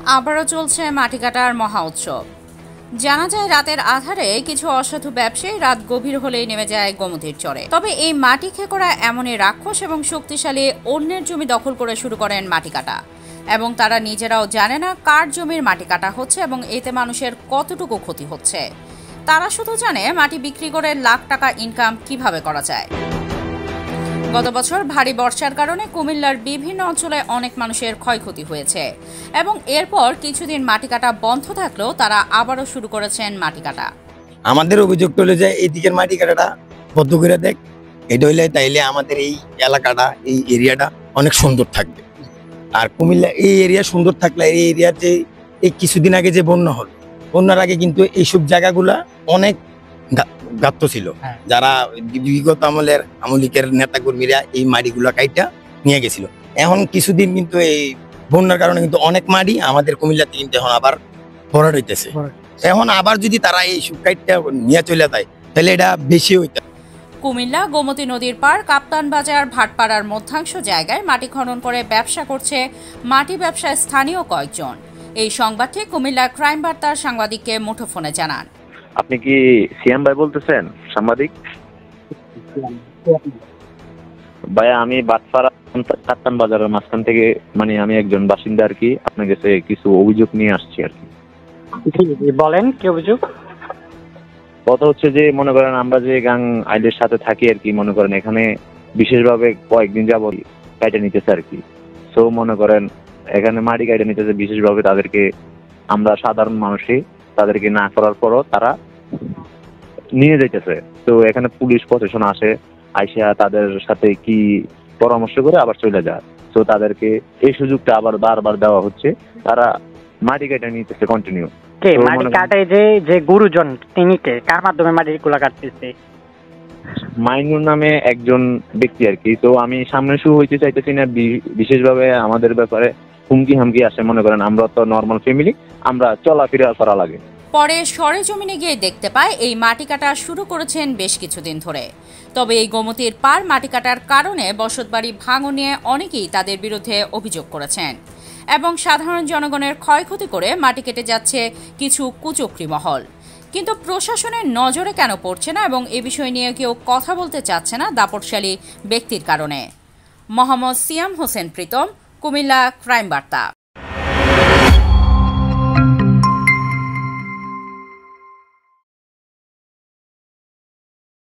আবারও চলছে মাটি কাটার মহা উৎসব। জানা যায় রাতের আধারে কিছু অসাধু ব্যবসায়ী রাত গভীর হলেই নেমে যায় গোমতীর চরে। তবে এই মাটি খেকোড়া এমনই রাক্ষস এবং শক্তিশালী অন্যের জমি দখল করে শুরু করেন মাটি কাটা, এবং তারা নিজেরাও জানে না কার জমির মাটি কাটা হচ্ছে এবং এতে মানুষের কতটুকু ক্ষতি হচ্ছে। তারা শুধু জানে মাটি বিক্রি করে লাখ টাকা ইনকাম কিভাবে করা যায়। গত বছর ভারী বর্ষার কারণে কুমিল্লার বিভিন্ন অঞ্চলে অনেক মানুষের ক্ষয়ক্ষতি হয়েছে এবং এরপর কিছুদিন মাটি কাটা বন্ধ থাকলেও তারা আবারও শুরু করেছেন মাটি কাটা। আমাদের অভিযোগ হলো যে এই দিকের মাটি কাটাটা বদ্ধ করে দেখ, এটা হইলে তাইলে আমাদের এই এলাকাটা, এই এরিয়াটা অনেক সুন্দর থাকবে। আর কুমিল্লা এই এরিয়া সুন্দর থাকলে এই এরিয়াতে এই কিছুদিন আগে যে বন্যা হলো, বন্যার আগে কিন্তু এইসব জায়গাগুলা অনেক গাত্ত ছিল। যারা বিগত আমলিকের নেতা কর্মীরা এই মাটিগুলা কাইটা নিয়ে গেছিল। এখন কিছুদিন কিন্তু এই বন্যার কারণে কিন্তু অনেক মাটি আমাদের কুমিল্লাতে কিন্তু এখন আবার ভরাট হইতেছে। এখন আবার যদি তারা এই কাইটটা নিয়ে চলে যায় তাহলে এটা বেশি হইতে। কুমিল্লা গোমতী নদীর পার কাপ্তান বাজার ভাটপাড়ার মধ্যাংশ জায়গায় মাটি খনন করে ব্যবসা করছে মাটি ব্যবসায় স্থানীয় কয়েকজন। এই সংবাদটি কুমিল্লা ক্রাইম বার্তার সাংবাদিককে মুঠোফোনে জানান। আপনি কি সিএম ভাই বলতেছেন? সাংবাদিক ভাইয়া, আমি বাটপাড়া কাপ্তান বাজারের মাঝখান থেকে, মানে আমি একজন বাসিন্দা আর কি, আপনার কাছে কিছু অভিযোগ নিয়ে আসছি আর কি। বলেন, কি অভিযোগ? কথা হচ্ছে যে মনে করেন আমরা যে গাং আইলের সাথে থাকি আর কি, মনে করেন এখানে বিশেষভাবে কয়েকদিন যাবত কাইটা নিতেছে আর কি। সো মনে করেন এখানে মাটি কাইটা নিতেছে বিশেষভাবে, তাদেরকে আমরা সাধারণ মানুষই তাদেরকে না করার পরও তারা নিয়ে যাইতেছে। তো এখানে পুলিশ প্রশাসন আসে, আইসা তাদের সাথে কি পরামর্শ করে আবার চলে যায়। তো তাদেরকে এই সুযোগটা আবার বারবার দেওয়া হচ্ছে, তারা মাটি কাটা নিতেছে কন্টিনিউ। কে মাটি কাটে? যে গুরুজন, তিনি কে? কার মাধ্যমে মাটিগুলো কাটতেছে? মাইনুর নামে একজন ব্যক্তি আর কি। তো আমি সামনে শুরু হইতে চাইতেছি না, বিশেষভাবে আমাদের ব্যাপারে হুমকি হামকি আসে। মনে করেন আমরা তো নর্মাল ফ্যামিলি, আমরা চলাফেরা করা লাগে। পরে সরেজমিনে গিয়ে দেখতে পায় এই মাটি কাটা শুরু করেছেন বেশ কিছুদিন ধরে। তবে এই গোমতীর পার মাটি কাটার কারণে বসতবাড়ি ভাঙন নিয়ে অনেকেই তাদের বিরুদ্ধে অভিযোগ করেছেন এবং সাধারণ জনগণের ক্ষয়ক্ষতি করে মাটি কেটে যাচ্ছে কিছু কুচক্রী মহল। কিন্তু প্রশাসনের নজরে কেন পড়ছে না এবং এ বিষয় নিয়ে কেউ কথা বলতে চাচ্ছে না দাপটশালী ব্যক্তির কারণে। মোহাম্মদ সিয়াম হোসেন প্রীতম, কুমিল্লা ক্রাইম বার্তা।